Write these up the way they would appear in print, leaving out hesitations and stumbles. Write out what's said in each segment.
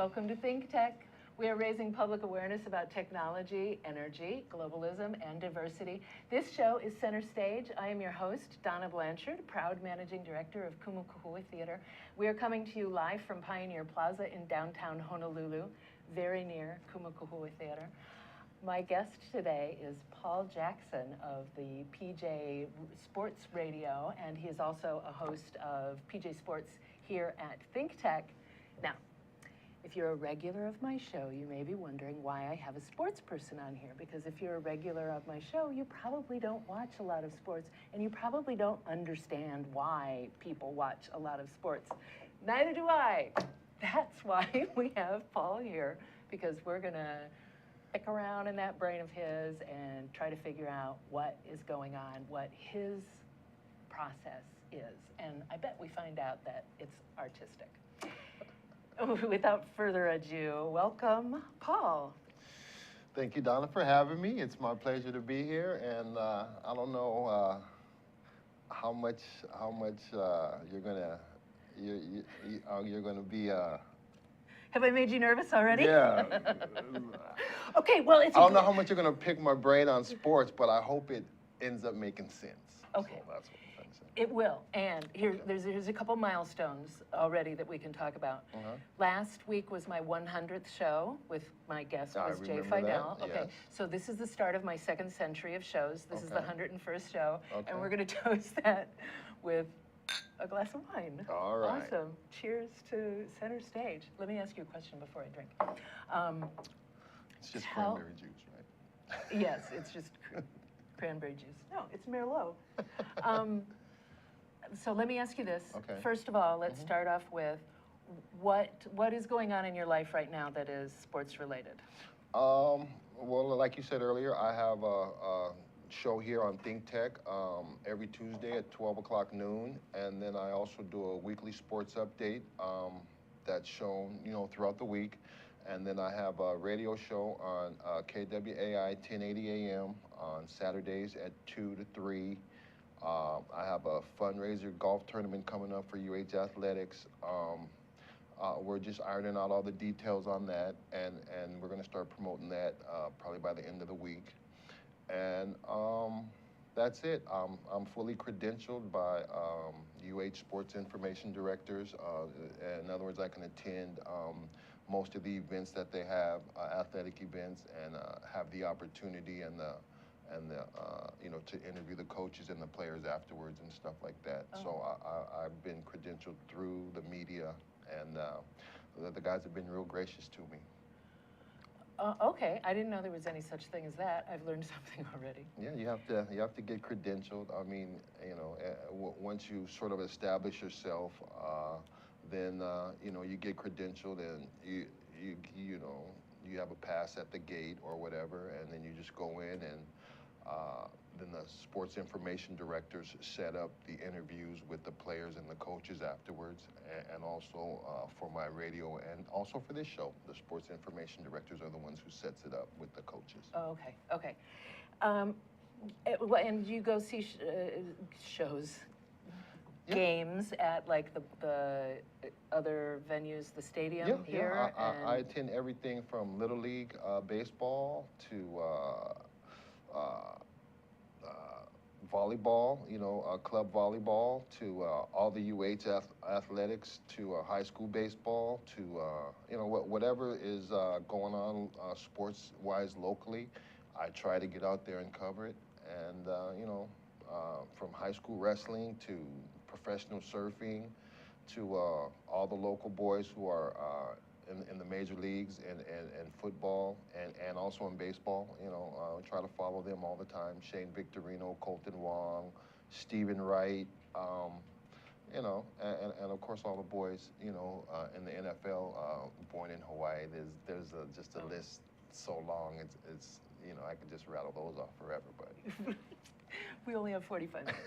Welcome to ThinkTech. We are raising public awareness about technology, energy, globalism, and diversity. This show is Center Stage. I am your host, Donna Blanchard, proud managing director of Kumukuhui Theater. We are coming to you live from Pioneer Plaza in downtown Honolulu, very near Kumukuhui Theater. My guest today is Paul Jackson of the PJ Sports Radio, and he is also a host of PJ Sports here at ThinkTech. Now, if you're a regular of my show, you may be wondering why I have a sports person on here, because if you're a regular of my show, you probably don't watch a lot of sports, and you probably don't understand why people watch a lot of sports. Neither do I. That's why we have Paul here, because we're gonna pick around in that brain of his and try to figure out what is going on, what his process is. And I bet we find out that it's artistic. Without further ado, welcome, Paul. Thank you, Donna, for having me. It's my pleasure to be here, and I don't know how much you're gonna be. Have I made you nervous already? Yeah. Okay, well, it's. I don't know how much you're gonna pick my brain on sports, but I hope it ends up making sense. Okay. So that's what I'm trying to say. It will, and here, Okay. there's a couple milestones already that we can talk about. Last week was my 100th show with my guest I was Jay remember Fidel. that, Okay, yes. so this is the start of my second century of shows. This is the Okay. 101st show, Okay. and we're going to toast that with a glass of wine. All right. Awesome. Cheers to Center Stage. Let me ask you a question before I drink. It's just Tell- cranberry juice, right? Yes, it's just cranberry juice. No, it's Merlot. So let me ask you this. Okay. First of all, let's start off with what is going on in your life right now that is sports related? Well, like you said earlier, I have a show here on ThinkTech every Tuesday at 12 o'clock noon, and then I also do a weekly sports update that's shown, throughout the week. And then I have a radio show on KWAI 1080 AM on Saturdays at 2 to 3. I have a fundraiser golf tournament coming up for UH Athletics. We're just ironing out all the details on that, and we're going to start promoting that probably by the end of the week. And that's it. I'm fully credentialed by UH Sports Information Directors. In other words, I can attend most of the events that they have, athletic events, and have the opportunity and the to interview the coaches and the players afterwards and stuff like that. Oh. So I've been credentialed through the media, and the guys have been real gracious to me. Okay, I didn't know there was any such thing as that. I've learned something already. Yeah, you have to get credentialed. I mean, once you sort of establish yourself, then you get credentialed, and you have a pass at the gate or whatever, and then you just go in, and then the sports information directors set up the interviews with the players and the coaches afterwards, and also for my radio and also for this show, the sports information directors are the ones who sets it up with the coaches. Oh, okay. And you go see shows, Yeah. games at like the other venues, the stadium here? I attend everything from Little League baseball to volleyball, club volleyball, to all the UH athletics, to high school baseball, to whatever is going on sports-wise locally. I try to get out there and cover it, and from high school wrestling to professional surfing to all the local boys who are in the major leagues and football and also in baseball. We try to follow them all the time. Shane Victorino, Colton Wong, Stephen Wright, and of course all the boys, in the NFL, born in Hawaii. There's just a list so long. It's I could just rattle those off forever, but. We only have 45 minutes.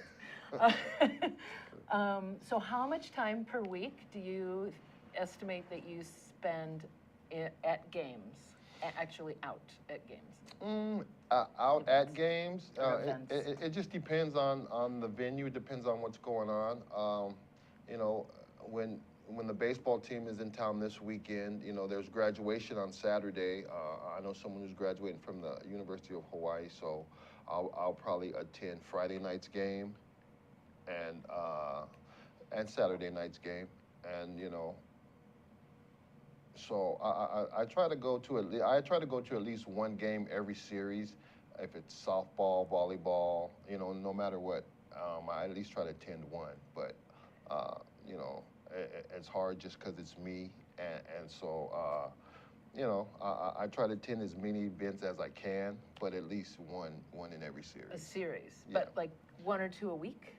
So how much time per week do you estimate that you spend at games, actually out at games? Out at games, Events. it just depends on the venue. It depends on what's going on. When when the baseball team is in town this weekend, there's graduation on Saturday. I know someone who's graduating from the University of Hawaii, so I'll probably attend Friday night's game and Saturday night's game, and so I try to go to at least one game every series. If it's softball, volleyball, no matter what, I at least try to attend one. But it's hard just because it's me, and so I try to attend as many events as I can, but at least one in every series. A series, Yeah. but like 1 or 2 a week?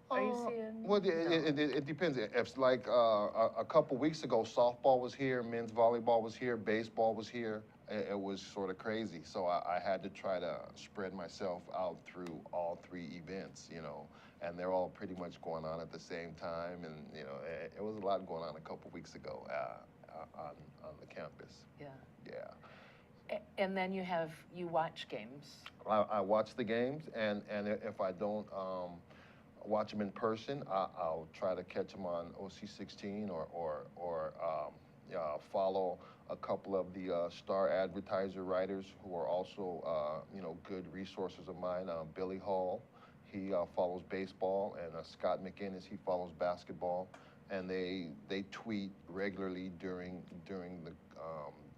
Are you seeing? Well, No. it depends. If like a couple weeks ago, softball was here, men's volleyball was here, baseball was here. It was sort of crazy. So I had to try to spread myself out through all 3 events, and they're all pretty much going on at the same time. And it was a lot going on a couple weeks ago on the campus. Yeah. Yeah. And then you watch games. I watch the games, and if I don't watch them in person, I'll try to catch them on OC16 or follow a couple of the star advertiser writers who are also good resources of mine. Billy Hall, he follows baseball, and Scott McInnes, he follows basketball, and they tweet regularly during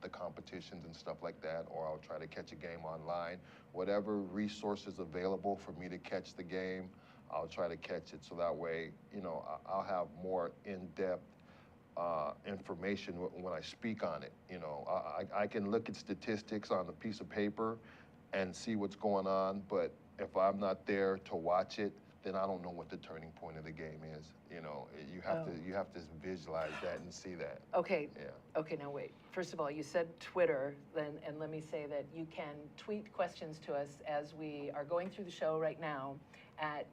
the competitions and stuff like that, or I'll try to catch a game online. Whatever resources available for me to catch the game, I'll try to catch it, so that way, I'll have more in-depth information when I speak on it. I can look at statistics on a piece of paper and see what's going on, but if I'm not there to watch it, then I don't know what the turning point of the game is. You have to visualize that and see that. Okay. Yeah. Okay, now wait. First of all, you said Twitter, and let me say that you can tweet questions to us as we are going through the show right now at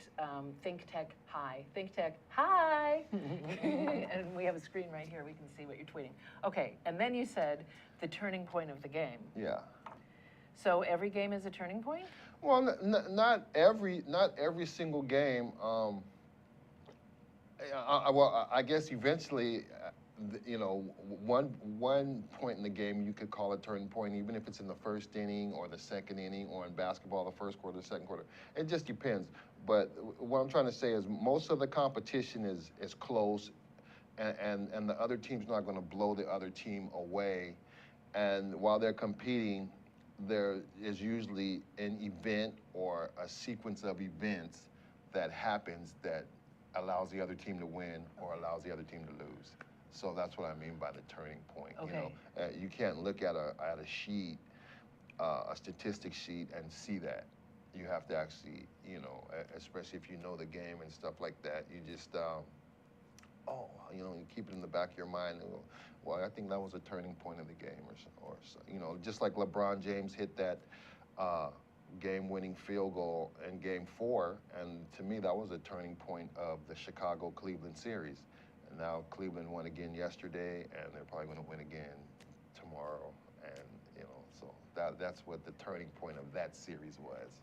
ThinkTech Hi. ThinkTech Hi! And we have a screen right here. We can see what you're tweeting. Okay, and then you said the turning point of the game. Yeah. So every game is a turning point? Well, not every single game. I guess eventually, one point in the game you could call a turning point, even if it's in the first inning or the second inning, or in basketball the first quarter, the second quarter. It just depends. But what I'm trying to say is most of the competition is close, and the other team's not going to blow the other team away. And while they're competing, there is usually an event or a sequence of events that happens that allows the other team to win or allows the other team to lose. So that's what I mean by the turning point. Okay. You can't look at a sheet, a statistics sheet, and see that. You have to actually, especially if you know the game and stuff like that, you just, you keep it in the back of your mind. Well, I think that was a turning point of the game, or just like LeBron James hit that game-winning field goal in Game 4, and to me that was a turning point of the Chicago-Cleveland series. And now Cleveland won again yesterday, and they're probably going to win again tomorrow, and so that's what the turning point of that series was.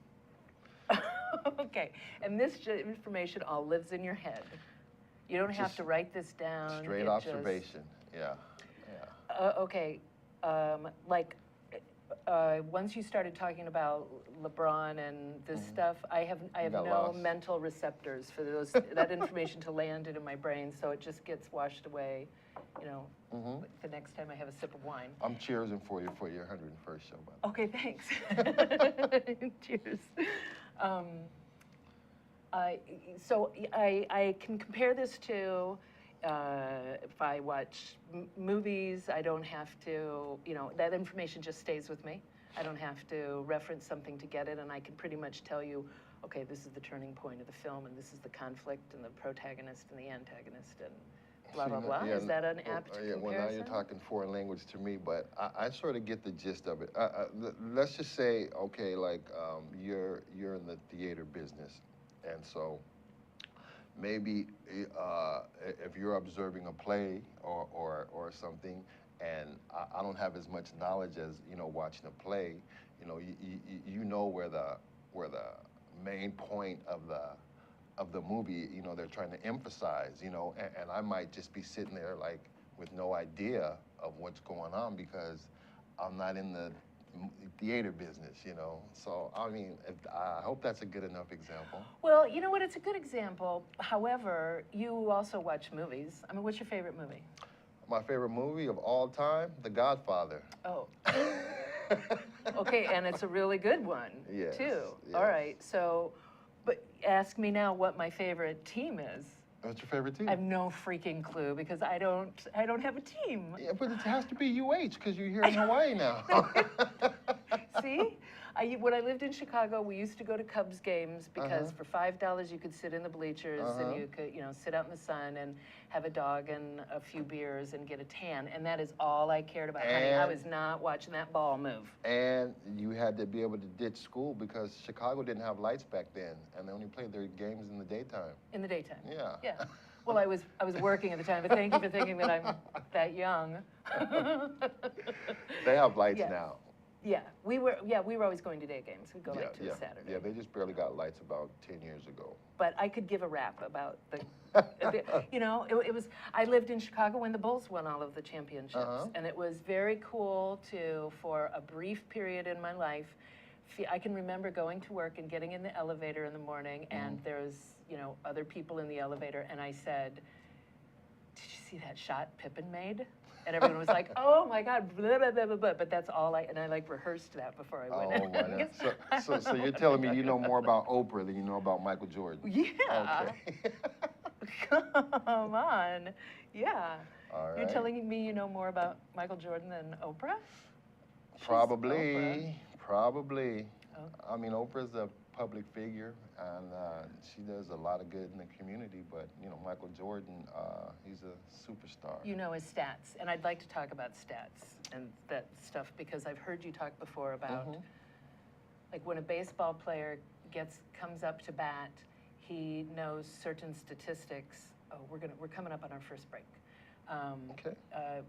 Okay, and this information all lives in your head. You don't have Just to write this down. Straight observation. Yeah. Okay, once you started talking about LeBron and this stuff, I have got no lost. mental receptors for that information to land in my brain, so it just gets washed away. The next time I have a sip of wine. I'm cheersing for you for your 101st show, by the way. Okay, thanks. Cheers. So I can compare this to if I watch movies, I don't have to, that information just stays with me. I don't have to reference something to get it, and I can pretty much tell you, okay, this is the turning point of the film, and this is the conflict, and the protagonist and the antagonist, and blah, blah, blah. Yeah, is that an apt comparison? Well, now you're talking foreign language to me, but I sort of get the gist of it. Let's just say, okay, like you're in the theater business, and so maybe if you're observing a play or something, and I don't have as much knowledge as watching a play, you know where the main point of of the movie, you know, they're trying to emphasize, you know, and I might just be sitting there like with no idea of what's going on because I'm not in the theater business, you know. So, I mean, I hope that's a good enough example. Well, you know what? It's a good example. However, you also watch movies. I mean, what's your favorite movie? My favorite movie of all time, The Godfather. Oh. Okay, and it's a really good one, Yes, too. yes. All right, so, but ask me now what my favorite team is. What's your favorite team? I have no freaking clue because I don't have a team. Yeah, but it has to be UH because you're here in Hawaii now. See? When I lived in Chicago, we used to go to Cubs games because for $5 you could sit in the bleachers and you could, you know, sit out in the sun and have a dog and a few beers and get a tan. And that is all I cared about. Honey, I was not watching that ball move. And you had to be able to ditch school because Chicago didn't have lights back then, and they only played their games in the daytime. In the daytime. Yeah. Yeah. Well, I was working at the time, but thank you for thinking that I'm that young. They have lights Yeah. now. Yeah, we were always going to day games. We'd go like to a Saturday. Yeah, they just barely got lights about 10 years ago. But I could give a rap about you know, it was, I lived in Chicago when the Bulls won all of the championships. And it was very cool for a brief period in my life, I can remember going to work and getting in the elevator in the morning and there's, you know, other people in the elevator and I said, did you see that shot Pippen made? And everyone was like, oh my God, blah, blah, blah, blah, blah. But that's all and I like rehearsed that before I went in. Oh, my God. So you're telling me you know more about Oprah than you know about Michael Jordan? Yeah. Okay. Come on. Yeah. All right. You're telling me you know more about Michael Jordan than Oprah? Probably. Okay. I mean, Oprah's a public figure, and she does a lot of good in the community, but, you know, Michael Jordan, he's a superstar. You know his stats, and I'd like to talk about stats and that stuff because I've heard you talk before about, like, when a baseball player comes up to bat, he knows certain statistics. Oh, we're coming up on our first break. Okay.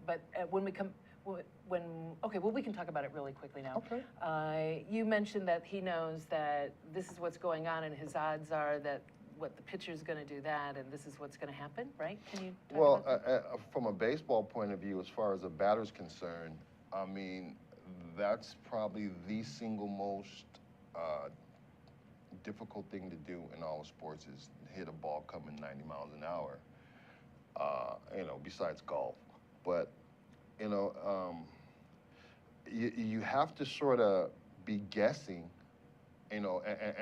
But when we come, okay, well, we can talk about it really quickly now. Okay. You mentioned that he knows that this is what's going on, and his odds are that what the pitcher's going to do that, and this is what's going to happen, right? Can you talk about that? From a baseball point of view, as far as a batter's concerned, I mean, that's probably the single most difficult thing to do in all sports is hit a ball coming 90 miles an hour, you know, besides golf. But, you know, you have to sort of be guessing, you know,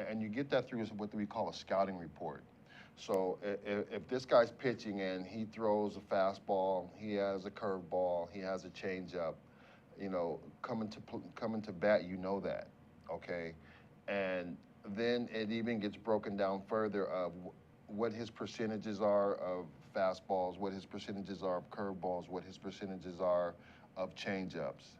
and you get that through what we call a scouting report. So if this guy's pitching and he throws a fastball, he has a curveball, he has a changeup, you know, coming to bat, you know that, okay? And then it even gets broken down further of what his percentages are of fastballs, what his percentages are of curveballs, what his percentages are of changeups.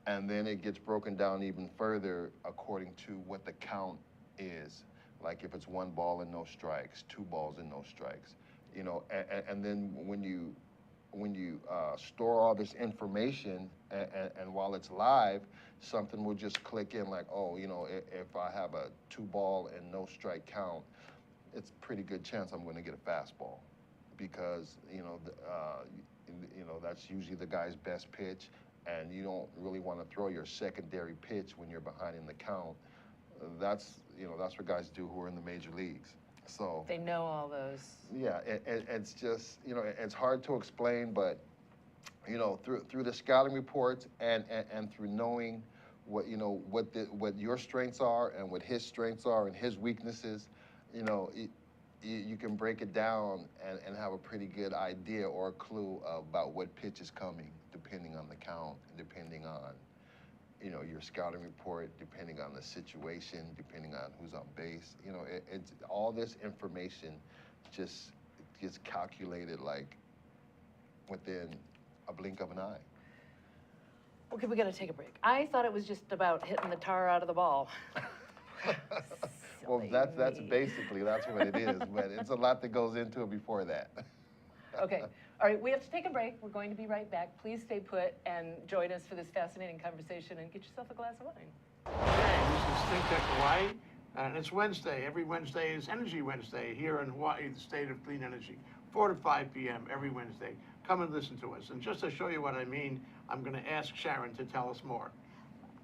And then it gets broken down even further according to what the count is. Like if it's 1 ball and no strikes, 2 balls and no strikes, you know, and then when you store all this information and while it's live, something will just click in like, oh, you know, if I have a 2 ball and no strike count, it's a pretty good chance I'm going to get a fastball because, you know, that's usually the guy's best pitch, and you don't really want to throw your secondary pitch when you're behind in the count. That's what guys do who are in the major leagues. So they know all those. Yeah, it's just, you know, it's hard to explain, but, you know, through the scouting reports and through knowing what, you know, what your strengths are and what his strengths are and his weaknesses, you know, you can break it down and have a pretty good idea or a clue about what pitch is coming, depending on the count, depending on, you know, your scouting report, depending on the situation, depending on who's on base. You know, it's all this information just gets calculated like within a blink of an eye. Okay, we got to take a break. I thought it was just about hitting the tar out of the ball. Well, that's basically, that's what it is, but it's a lot that goes into it before that. Okay. All right, we have to take a break. We're going to be right back. Please stay put and join us for this fascinating conversation and get yourself a glass of wine. Hey, this is ThinkTech Hawaii. And it's Wednesday. Every Wednesday is Energy Wednesday here in Hawaii, the state of clean energy. 4 to 5 p.m. every Wednesday. Come and listen to us. And just to show you what I mean, I'm going to ask Sharon to tell us more.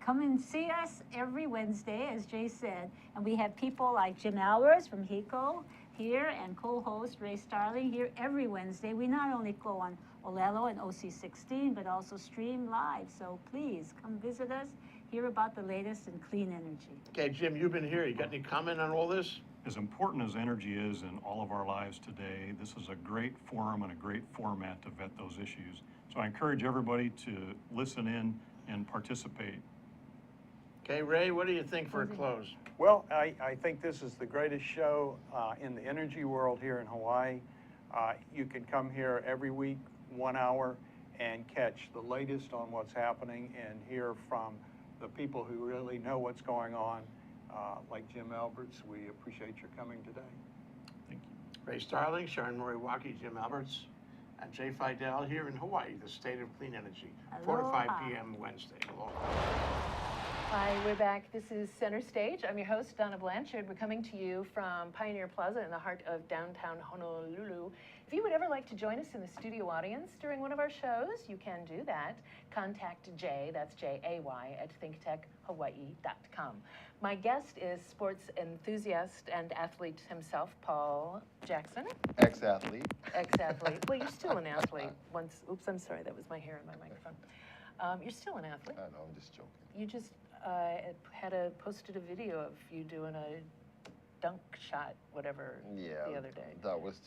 Come and see us every Wednesday, as Jay said. And we have people like Jim Albers from HECO here and co-host Ray Starling here every Wednesday. We not only go on Olelo and OC16, but also stream live. So please come visit us, hear about the latest in clean energy. Okay, Jim, you've been here. You got any comment on all this? As important as energy is in all of our lives today, this is a great forum and a great format to vet those issues. So I encourage everybody to listen in and participate. Okay, Ray, what do you think for a close? Well, I think this is the greatest show in the energy world here in Hawaii. You can come here every week, 1 hour, and catch the latest on what's happening and hear from the people who really know what's going on, like Jim Alberts. We appreciate your coming today. Thank you. Ray Starling, Sharon Moriwaki, Jim Alberts, and Jay Fidel here in Hawaii, the state of clean energy. 4 to 5 p.m. Wednesday. Aloha. Hi, we're back. This is Center Stage. I'm your host, Donna Blanchard. We're coming to you from Pioneer Plaza in the heart of downtown Honolulu. If you would ever like to join us in the studio audience during one of our shows, you can do that. Contact Jay, that's J-A-Y, at thinktechhawaii.com. My guest is sports enthusiast and athlete himself, Paul Jackson. Ex-athlete. Ex-athlete. Well, you're still an athlete. Once, oops, I'm sorry, that was my hair in my microphone. You're still an athlete. I know, I'm just joking. You just posted a video of you doing a dunk shot, whatever, Yeah, the other day. that was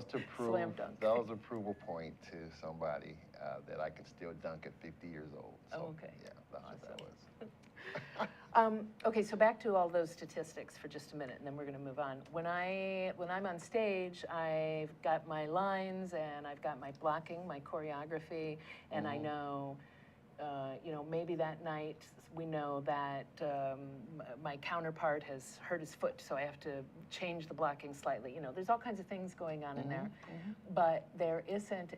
to prove, Slam dunk. that was a proof point to somebody that I can still dunk at 50 years old. So, Oh, okay. Yeah, that's what that was. Okay, so back to all those statistics for just a minute, and then we're going to move on. When I'm on stage, I've got my lines, and I've got my blocking, my choreography, and I know, maybe that night we know that my counterpart has hurt his foot, so I have to change the blocking slightly. There's all kinds of things going on in there, but there isn't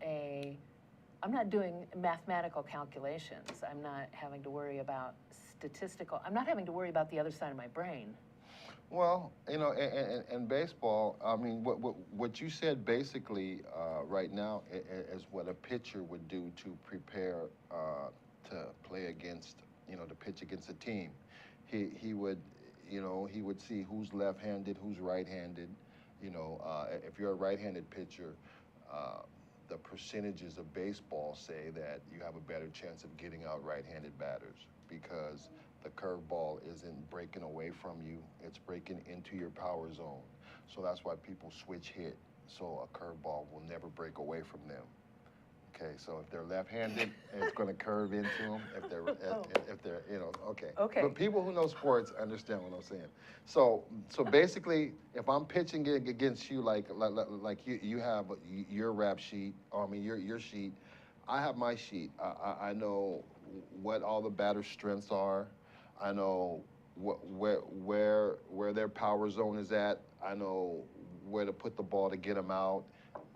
I'm not doing mathematical calculations. I'm not having to worry about I'm not having to worry about the other side of my brain. Well, in baseball, I mean, what you said basically right now is what a pitcher would do to prepare to play against, to pitch against a team. He would see who's left-handed, who's right-handed. If you're a right-handed pitcher, the percentages of baseball say that you have a better chance of getting out right-handed batters because the curveball isn't breaking away from you, it's breaking into your power zone. So that's why people switch hit, so a curveball will never break away from them. Okay, so if they're left-handed, it's going to curve into them. If they're, okay. Okay. But people who know sports understand what I'm saying. So basically, if I'm pitching against you, like you have your rap sheet, your sheet, I have my sheet. I know what all the batter's strengths are. I know where their power zone is at. I know where to put the ball to get them out,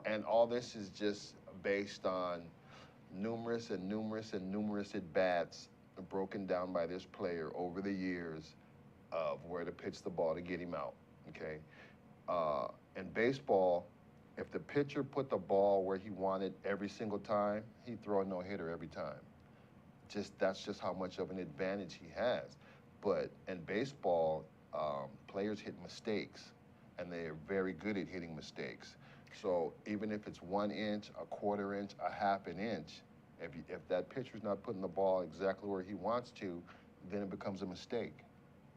and all this is just based on numerous at-bats broken down by this player over the years of where to pitch the ball to get him out, okay? In baseball, if the pitcher put the ball where he wanted every single time, he'd throw a no-hitter every time. That's just how much of an advantage he has. But in baseball, players hit mistakes, and they are very good at hitting mistakes. So even if it's 1 inch, a quarter inch, a half an inch, if that pitcher's not putting the ball exactly where he wants to, then it becomes a mistake.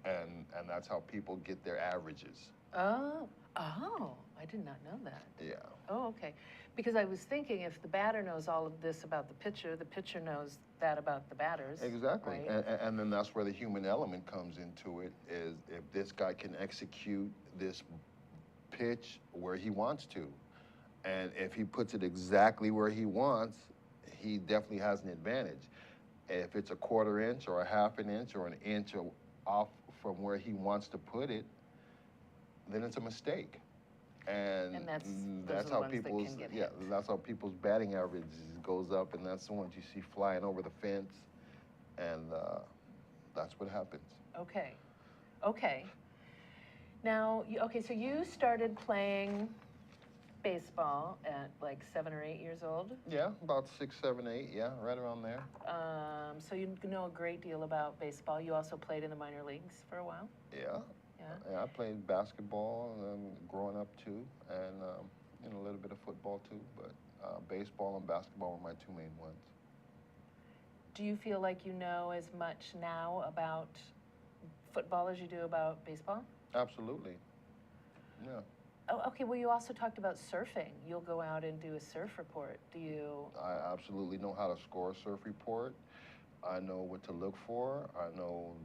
And that's how people get their averages. Oh, I did not know that. Yeah. Oh, okay. Because I was thinking if the batter knows all of this about the pitcher knows that about the batters. Exactly. Right? And then that's where the human element comes into it, is if this guy can execute this pitch where he wants to. And if he puts it exactly where he wants, he definitely has an advantage. If it's a quarter inch or a half an inch or an inch off from where he wants to put it, then it's a mistake. And that's how people's that's how people's batting average goes up, and that's the ones you see flying over the fence, and that's what happens. Okay. Okay. Now, okay, so you started playing baseball at like 7 or 8 years old. Yeah, about 6, 7, 8. Yeah, right around there. So you know a great deal about baseball. You also played in the minor leagues for a while. Yeah. Yeah. Yeah, I played basketball growing up too, and you know, a little bit of football too. But baseball and basketball were my two main ones. Do you feel like you know as much now about football as you do about baseball? Absolutely. Yeah. Oh, okay. Well, you also talked about surfing. You'll go out and do a surf report. Do you? I absolutely know how to score a surf report. I know what to look for. I know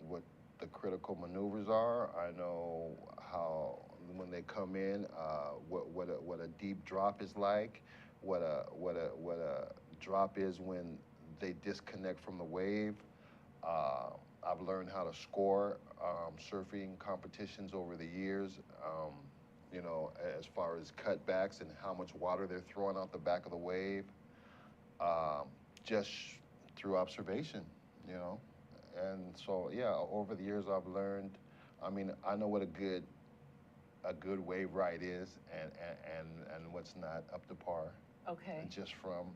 what the critical maneuvers are. I know how when they come in, what a deep drop is like, what a drop is when they disconnect from the wave. I've learned how to score surfing competitions over the years. You know, as far as cutbacks and how much water they're throwing out the back of the wave, just through observation, you know. And so, yeah, over the years I've learned, I mean, I know what a good wave ride is and what's not up to par. Okay. Just from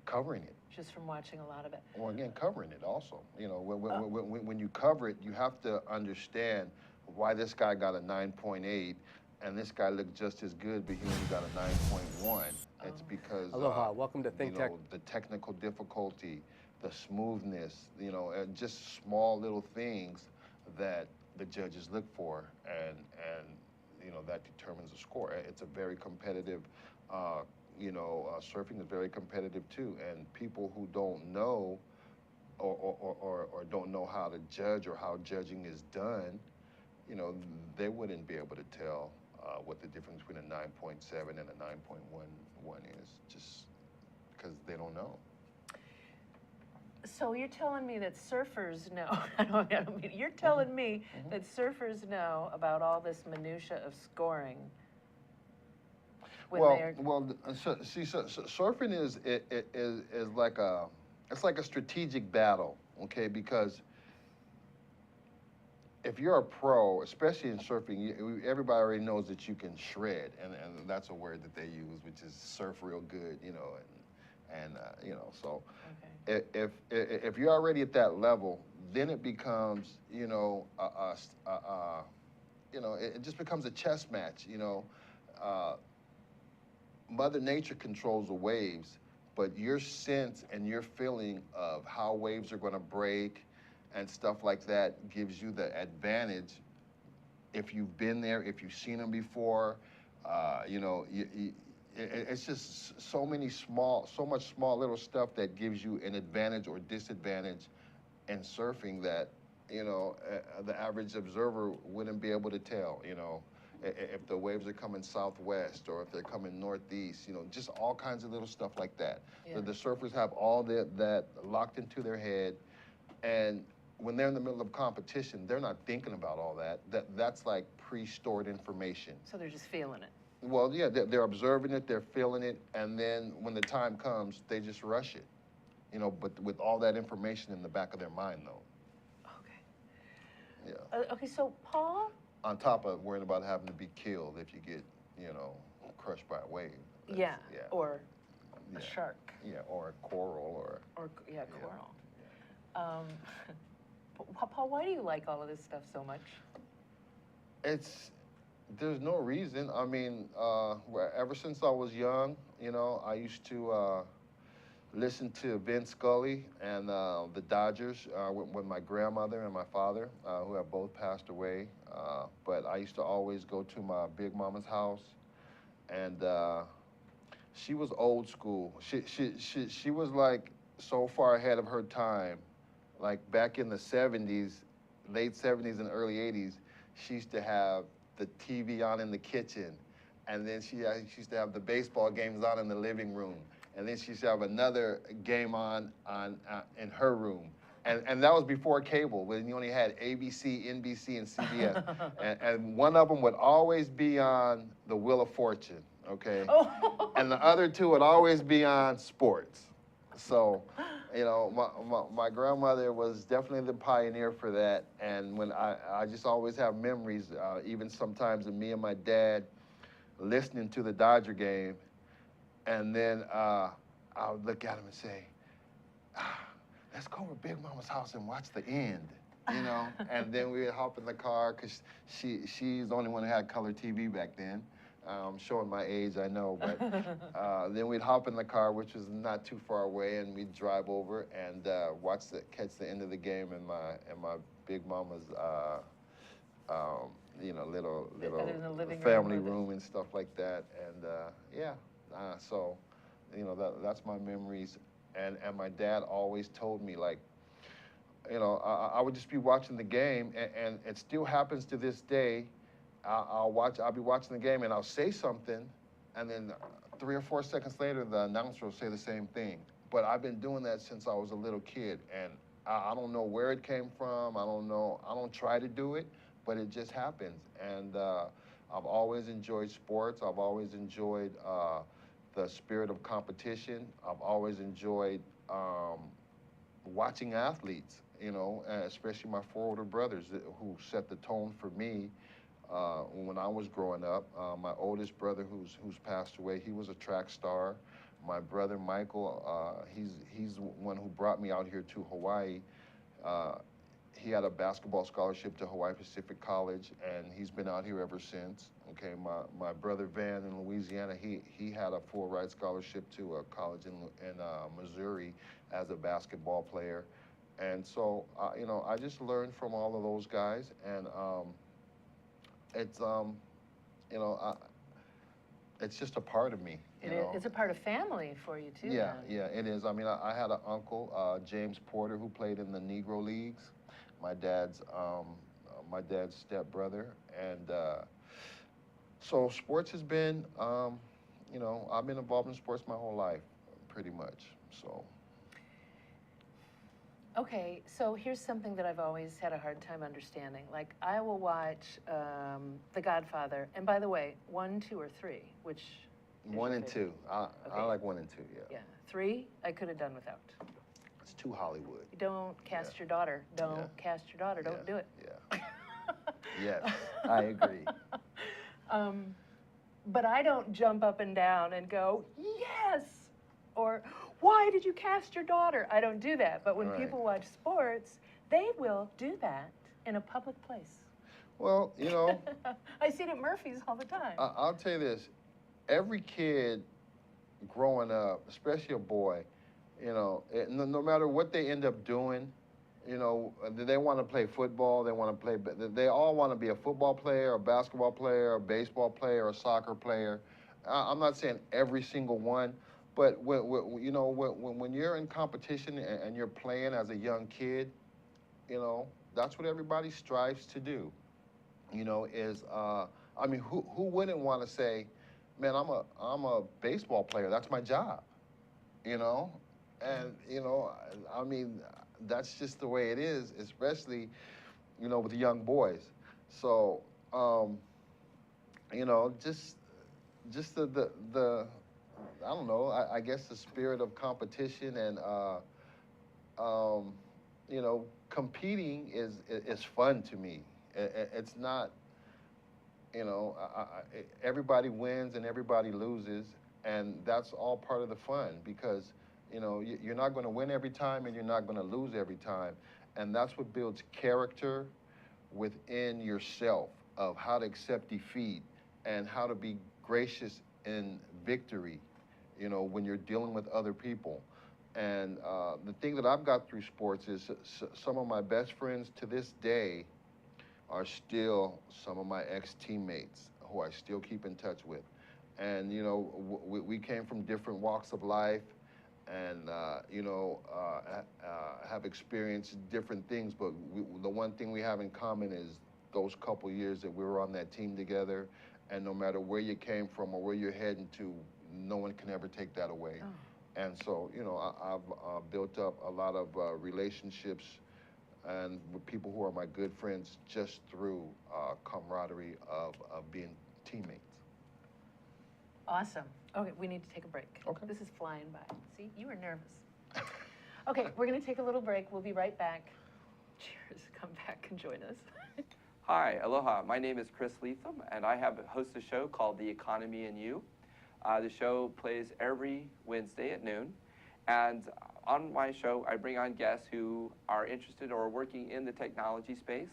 covering it. Just from watching a lot of it. Well, again, covering it also. You know, when you cover it, you have to understand why this guy got a 9.8 and this guy looked just as good, but he only got a 9.1. It's because Aloha, welcome to you ThinkTech. know, the technical difficulty, the smoothness, you know, and just small little things that the judges look for, and you know, that determines the score. It's a very competitive. You know, surfing is very competitive too, and people who don't know or don't know how to judge or how judging is done, you know, they wouldn't be able to tell what the difference between a 9.7 and a 9.11 is, just because they don't know. So you're telling me that surfers know, I don't mean, you're telling me that surfers know about all this minutia of scoring when they're... So surfing is like it's like a strategic battle, okay? Because if you're a pro, especially in surfing, everybody already knows that you can shred, and that's a word that they use, which is surf real good, you know, and you know, so Okay. if you're already at that level, then it becomes, you know, you know, it just becomes a chess match, you know. Mother Nature controls the waves, but your sense and your feeling of how waves are going to break and stuff like that gives you the advantage if you've been there, if you've seen them before. You know, it's just so much small little stuff that gives you an advantage or disadvantage in surfing that, you know, the average observer wouldn't be able to tell, you know. If the waves are coming southwest or if they're coming northeast, you know, just all kinds of little stuff like that. Yeah. The surfers have all that locked into their head, and when they're in the middle of competition, they're not thinking about all that. That's like pre-stored information. So they're just feeling it. Well, yeah, they're observing it, they're feeling it, and then when the time comes, they just rush it, you know, but with all that information in the back of their mind, though. Okay. Yeah. Okay, so Paul? On top of worrying about having to be killed if you get, you know, crushed by a wave. Yeah, Yeah. or a Yeah. shark. Yeah, or a coral, or Yeah, coral. Paul, why do you like all of this stuff so much? There's no reason. I mean, ever since I was young, you know, I used to listen to Vin Scully and the Dodgers with my grandmother and my father, who have both passed away. But I used to always go to my big mama's house, and she was old school. She was like so far ahead of her time. Like back in the 70s, late 70s and early 80s, she used to have the TV on in the kitchen, and then she used to have the baseball games on in the living room, and then she used to have another game on in her room. And that was before cable, when you only had ABC, NBC, and CBS. and one of them would always be on The Wheel of Fortune, okay? Oh. And the other two would always be on sports. So, my grandmother was definitely the pioneer for that. And when I just always have memories, even sometimes of me and my dad listening to the Dodger game, and then I would look at him and say, let's go over to Big Mama's house and watch the end, And then we would hop in the car, because she's the only one who had color TV back then. I'm showing my age, I know, but then we'd hop in the car, which was not too far away, and we'd drive over and catch the end of the game in my Big Mama's, little in the living family room room and stuff like that. And so, that's my memories. And my dad always told me, like, I would just be watching the game, and it still happens to this day. I'll be watching the game, and I'll say something, and then 3 or 4 seconds later, the announcer will say the same thing. But I've been doing that since I was a little kid, and I don't know where it came from. I don't know. I don't try to do it, but it just happens. And I've always enjoyed sports. I've always enjoyed the spirit of competition. I've always enjoyed watching athletes, especially my 4 older brothers who set the tone for me when I was growing up. My oldest brother, who's passed away, he was a track star. My brother Michael, he's the one who brought me out here to Hawaii. He had a basketball scholarship to Hawaii Pacific College, and he's been out here ever since. Okay, my brother Van in Louisiana, he had a full ride scholarship to a college in Missouri as a basketball player. And so, I just learned from all of those guys, and it's just a part of me. It's a part of family for you too. Yeah, then. yeah, it is. I mean, I had an uncle, James Porter, who played in the Negro Leagues. My dad's stepbrother, and so sports has been, I've been involved in sports my whole life, pretty much. So. Okay, so here's something that I've always had a hard time understanding. Like, I will watch The Godfather, and by the way, 1, 2, or 3, which is 1 your and favorite? 2. I Okay. like 1 and 2. Yeah. Yeah, 3, I could have done without. It's too Hollywood. Don't cast your daughter. Don't cast your daughter. Don't do it. Yeah. Yes, I agree. But I don't jump up and down and go, yes, or why did you cast your daughter? I don't do that. But when Right. people watch sports, they will do that in a public place. Well, I see it at Murphy's all the time. I'll tell you this. Every kid growing up, especially a boy, no matter what they end up doing, they want to play football, they all want to be a football player, a basketball player, a baseball player, a soccer player. I'm not saying every single one, but when you're in competition and you're playing as a young kid, that's what everybody strives to do. I mean, who wouldn't want to say, man, I'm a baseball player, that's my job, And, I mean, that's just the way it is, especially, with the young boys. So, just the I don't know, I guess the spirit of competition and, competing is fun to me. It's not, everybody wins and everybody loses, and that's all part of the fun, because you're not going to win every time and you're not going to lose every time. And that's what builds character within yourself, of how to accept defeat and how to be gracious in victory, when you're dealing with other people. And the thing that I've got through sports is some of my best friends to this day are still some of my ex-teammates who I still keep in touch with. And, we came from different walks of life, and have experienced different things, but the one thing we have in common is those couple years that we were on that team together, and no matter where you came from or where you're heading to, no one can ever take that away. Oh. And so, I've built up a lot of relationships and with people who are my good friends just through camaraderie of being teammates. Awesome. Okay, we need to take a break. Okay. This is flying by. See, you were nervous. Okay, we're going to take a little break. We'll be right back. Cheers. Come back and join us. Hi, aloha. My name is Chris Leatham, and I host a show called The Economy and You. The show plays every Wednesday at noon, and on my show, I bring on guests who are interested or working in the technology space.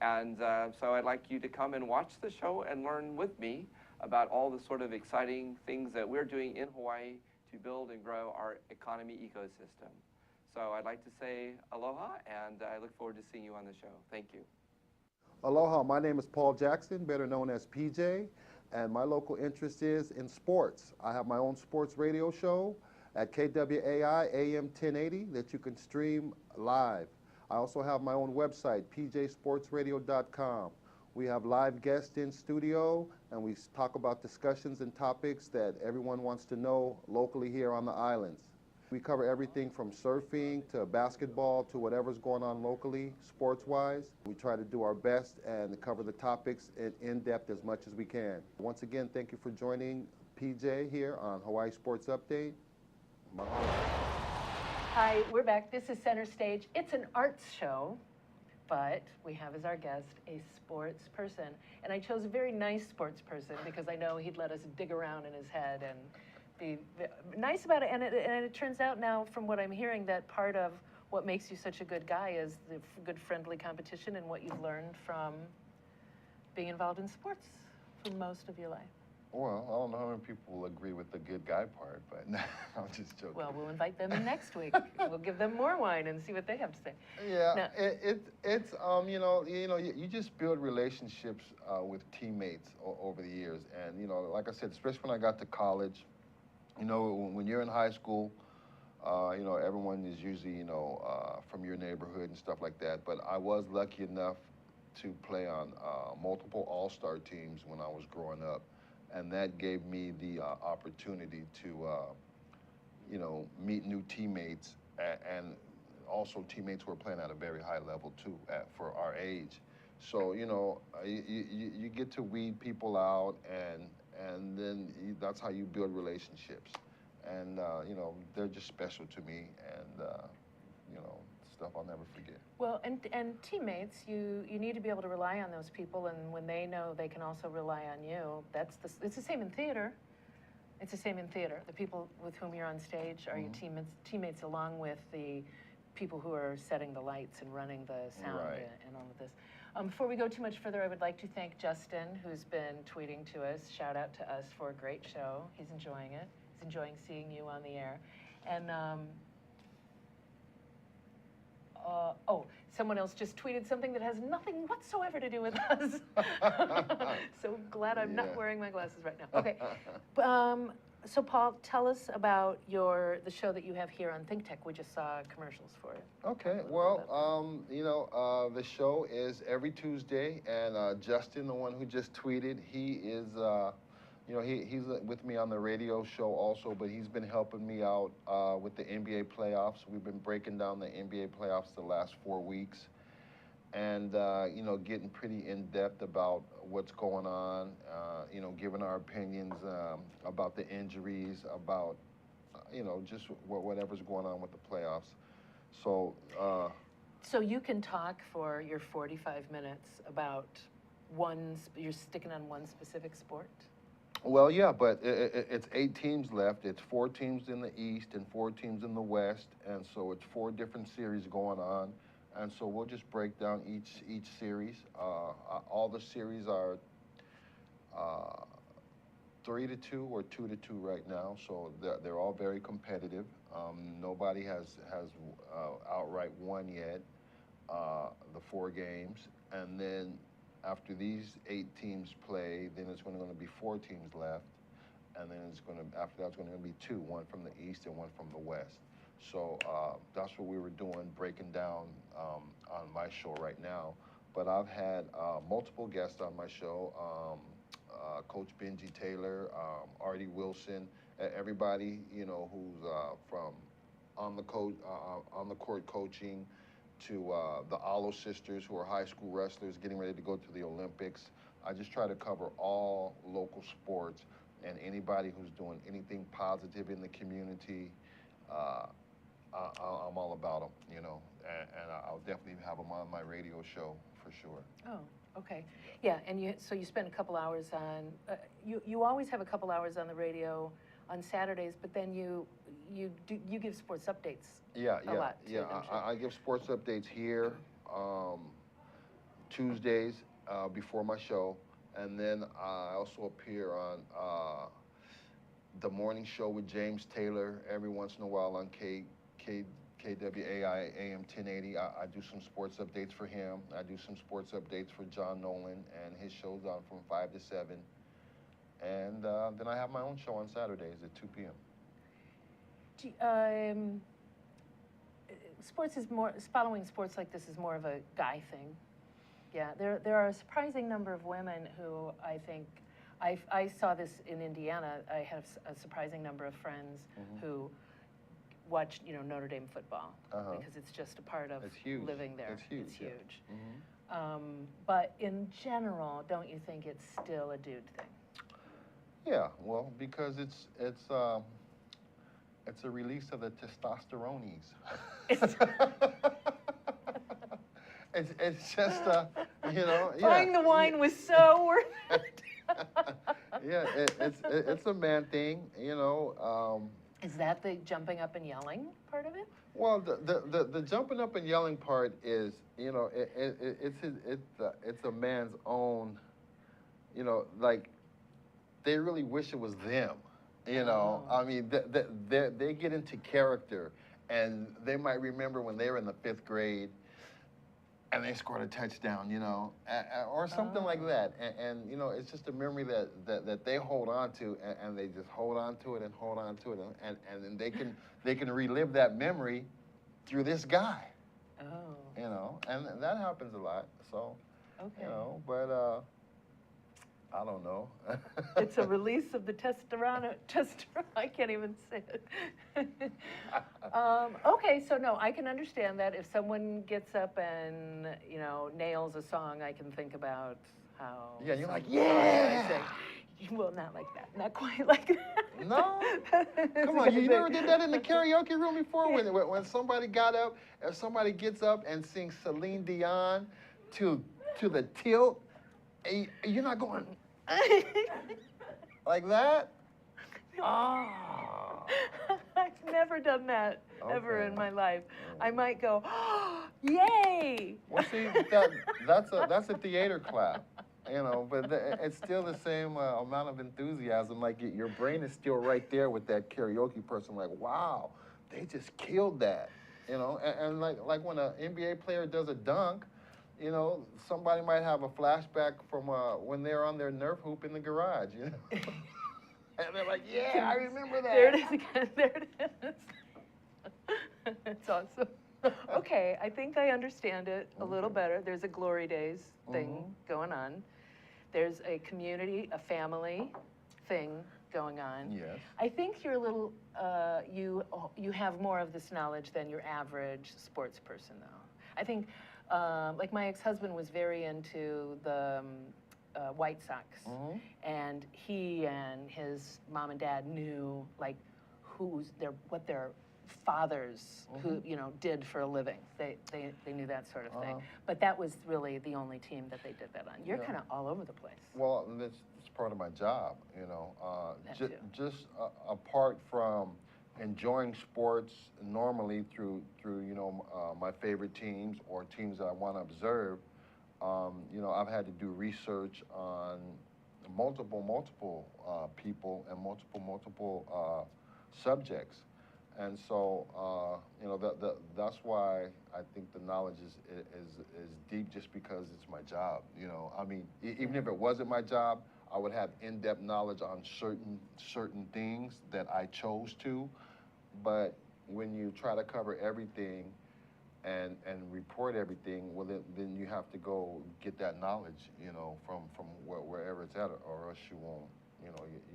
And so I'd like you to come and watch the show and learn with me about all the sort of exciting things that we're doing in Hawaii to build and grow our economy ecosystem. So I'd like to say aloha, and I look forward to seeing you on the show. Thank you. Aloha, my name is Paul Jackson, better known as PJ, and my local interest is in sports. I have my own sports radio show at KWAI AM 1080 that you can stream live. I also have my own website, pjsportsradio.com. We have live guests in studio, and we talk about discussions and topics that everyone wants to know locally here on the islands. We cover everything from surfing to basketball to whatever's going on locally, sports-wise. We try to do our best and cover the topics in depth as much as we can. Once again, thank you for joining PJ here on Hawaii Sports Update. Mahalo. Hi, we're back. This is Center Stage. It's an arts show, but we have as our guest a sports person. And I chose a very nice sports person because I know he'd let us dig around in his head and be nice about it. And it turns out now, from what I'm hearing, that part of what makes you such a good guy is the good friendly competition and what you've learned from being involved in sports for most of your life. Well, I don't know how many people will agree with the good guy part, but I'm just joking. Well, we'll invite them in next week. We'll give them more wine and see what they have to say. Yeah, Now, it's you just build relationships with teammates over the years, and like I said, especially when I got to college, when you're in high school, everyone is usually from your neighborhood and stuff like that. But I was lucky enough to play on multiple all-star teams when I was growing up, and that gave me the opportunity to meet new teammates and also teammates who are playing at a very high level too for our age. So you get to weed people out, and then that's how you build relationships. And they're just special to me, and stuff I'll never forget. well, and teammates, you need to be able to rely on those people, and when they know they can also rely on you, it's the same in theater. It's the same in theater. The people with whom you're on stage are your teammates, along with the people who are setting the lights and running the sound Right. and all of this. Before we go too much further, I would like to thank Justin, who's been tweeting to us. Shout out to us for a great show. He's enjoying it. He's enjoying seeing you on the air. And someone else just tweeted something that has nothing whatsoever to do with us. So glad I'm not wearing my glasses right now. Okay. So Paul, tell us about the show that you have here on ThinkTech. We just saw commercials for it. Okay, well, the show is every Tuesday, and Justin, the one who just tweeted, he is, he's with me on the radio show also, but he's been helping me out with the NBA playoffs. We've been breaking down the NBA playoffs the last 4 weeks, and getting pretty in-depth about what's going on, giving our opinions about the injuries, about, just whatever's going on with the playoffs. So, So you can talk for your 45 minutes about you're sticking on one specific sport? well, yeah, but it's 8 teams left. It's 4 teams in the East and 4 teams in the West, and so it's 4 different series going on. And so we'll just break down each series. All the series are 3-2 or 2-2 right now, so they're all very competitive. Nobody has outright won yet the 4 games, and then after these 8 teams play, then it's going to be 4 teams left, and then after that's going to be 2, one from the East and one from the West. So that's what we were doing, breaking down on my show right now. But I've had multiple guests on my show, Coach Benji Taylor, Artie Wilson, everybody, who's from on the court coaching to the Alo sisters, who are high school wrestlers getting ready to go to the Olympics. I just try to cover all local sports and anybody who's doing anything positive in the community. I'm all about them, you know, and I'll definitely have them on my radio show for sure. Oh, okay. Yeah, and so you spend a couple hours on, you always have a couple hours on the radio on Saturdays, but then you give sports updates. Yeah, a lot too, yeah. don't you? I give sports updates here Tuesdays before my show, and then I also appear on the morning show with James Taylor every once in a while on KWAI AM 1080. I do some sports updates for him. I do some sports updates for John Nolan, and his show's on from 5 to 7. And then I have my own show on Saturdays at 2 p.m. Sports is more, following sports like this is more of a guy thing. Yeah, there are a surprising number of women who I think, I saw this in Indiana. I have a surprising number of friends who watch, Notre Dame football because it's just a part of It's huge. living there. It's huge. It's yeah. huge. But in general, don't you think it's still a dude thing? Yeah, well, because it's a release of the testosteronies. it's just yeah. Buying the wine was so worth it. Yeah, it's a man thing, Is that the jumping up and yelling part of it? Well, the jumping up and yelling part is, it's a man's own, like they really wish it was them, I mean, they get into character, and they might remember when they were in the 5th grade, and they scored a touchdown, or something like that, and it's just a memory that they hold on to, and they just hold on to it and hold on to it, and then they can relive that memory through this guy. Oh. And that happens a lot. So, Okay. but I don't know. It's a release of the testosterone. I can't even say it. Okay, so no, I can understand that. If someone gets up and, nails a song, I can think about how. Yeah, you're like, I yeah! say, well, not like that. Not quite like that. No? Come on, you never did that in the karaoke room before? When somebody got up, if somebody gets up and sings Celine Dion to the tilt, you're not going like that? Oh. I've never done that ever Okay. in my life. I might go, oh, yay! Well, see, that's a theater clap, but it's still the same amount of enthusiasm. Like your brain is still right there with that karaoke person. Like, wow, they just killed that, and like when an NBA player does a dunk, somebody might have a flashback from when they're on their Nerf hoop in the garage, And they're like, yeah, I remember that. There it is again. There it is. That's awesome. Okay, I think I understand it a little better. There's a Glory Days thing going on. There's a community, a family thing going on. Yes. I think you're a little, you have more of this knowledge than your average sports person, though. I think, like my ex-husband was very into the White Sox, and he and his mom and dad knew like what their fathers who did for a living. They knew that sort of thing. But that was really the only team that they did that on. You're kind of all over the place. Well, it's part of my job, That too. Just apart from enjoying sports normally through my favorite teams or teams that I want to observe. I've had to do research on multiple people and multiple subjects, and so that's why I think the knowledge is deep, just because it's my job. I mean, even if it wasn't my job, I would have in-depth knowledge on certain things that I chose to, but when you try to cover everything and report everything, well, then you have to go get that knowledge, from wherever it's at, or else you won't, you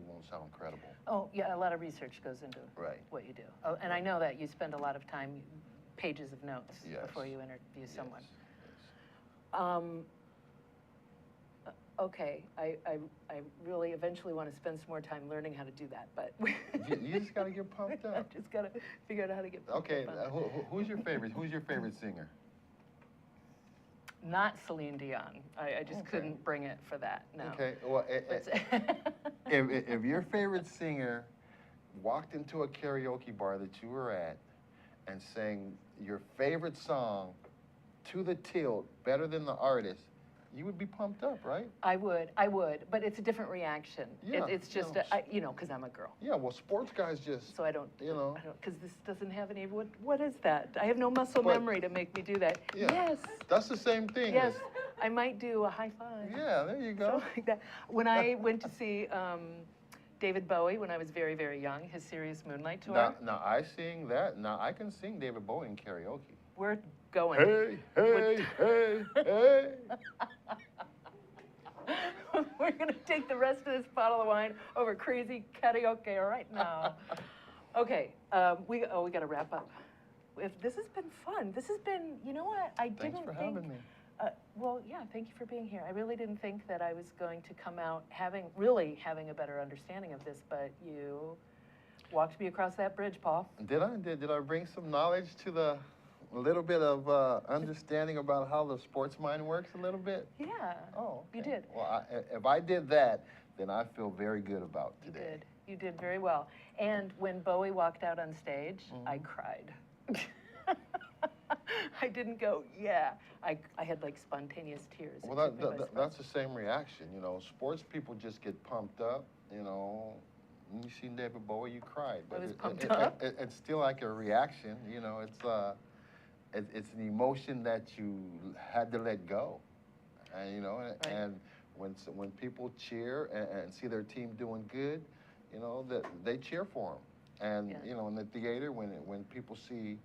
won't sound credible. Oh, yeah, a lot of research goes into Right. what you do. Oh, and I know that you spend a lot of time, pages of notes Yes. before you interview someone. Yes. okay, I really eventually want to spend some more time learning how to do that, but You just got to get pumped I up. just gotta figure out how to get pumped Okay, up on it. who's your favorite? Who's your favorite singer? Not Celine Dion. I just Okay. couldn't bring it for that, no. Okay, well, But- if your favorite singer walked into a karaoke bar that you were at and sang your favorite song to the tilt, better than the artist, you would be pumped up, right? I would, but it's a different reaction. Yeah, It's just, no, because I'm a girl. Yeah, well, sports guys just, So I don't, you know. because this doesn't have any, what is that? I have no muscle But- memory to make me do that. Yeah. Yes, That's the same thing. yes, I might do a high five. Yeah, there you go. Something like that. When I went to see David Bowie when I was very, very young, his Serious Moonlight tour, Now I sing that. Now I can sing David Bowie in karaoke. we're going. Hey, hey, hey, hey. We're going to take the rest of this bottle of wine over crazy karaoke right now. Okay, we got to wrap up. This has been fun. This has been, you know what? I Thanks didn't for think. having me. Well, yeah, thank you for being here. I really didn't think that I was going to come out really having a better understanding of this, but you walked me across that bridge, Paul. Did I bring some knowledge to a little bit of understanding about how the sports mind works a little bit? Yeah. Oh, You okay. did. Well, if I did that, then I feel very good about You today. did. You did very well. And when Bowie walked out on stage, I Mm-hmm. cried. I didn't go, yeah. I had like spontaneous tears. It Well, took me by surprise. that's the same reaction. You know, sports people just get pumped up. You know, when you see David Bowie, you cried. But was pumped up. it's still like a reaction. You know, it's an emotion that you had to let go. And you know, Right. and when people cheer and see their team doing good, you know, that they cheer for them. And Yeah. you know, in the theater, when people see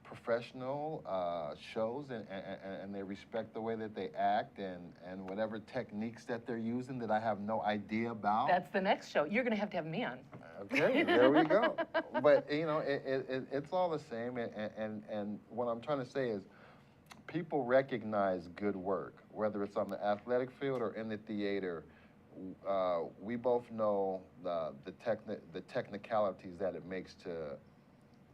professional shows and they respect the way that they act and whatever techniques that they're using that I have no idea about. That's the next show. You're going to have me on. Okay, there we go. But you know, it's all the same. And what I'm trying to say is, people recognize good work, whether it's on the athletic field or in the theater. We both know the technicalities that it makes to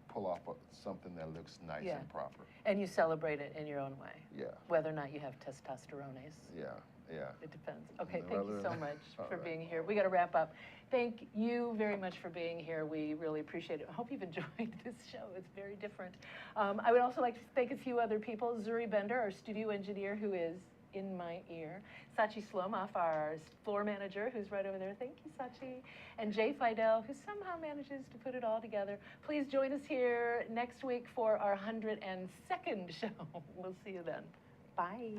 pull off something that looks nice Yeah. and proper. And you celebrate it in your own way, Yeah, whether or not you have testosterones. yeah, yeah. It depends. Okay, No, thank you other so than- much all for right. being here. We got to wrap up. Thank you very much for being here. We really appreciate it. I hope you've enjoyed this show. It's very different. I would also like to thank a few other people. Zuri Bender, our studio engineer, who is in my ear. Sachi Slomoff, our floor manager, who's right over there. Thank you, Sachi. And Jay Fidel, who somehow manages to put it all together. Please join us here next week for our 102nd show. We'll see you then. Bye.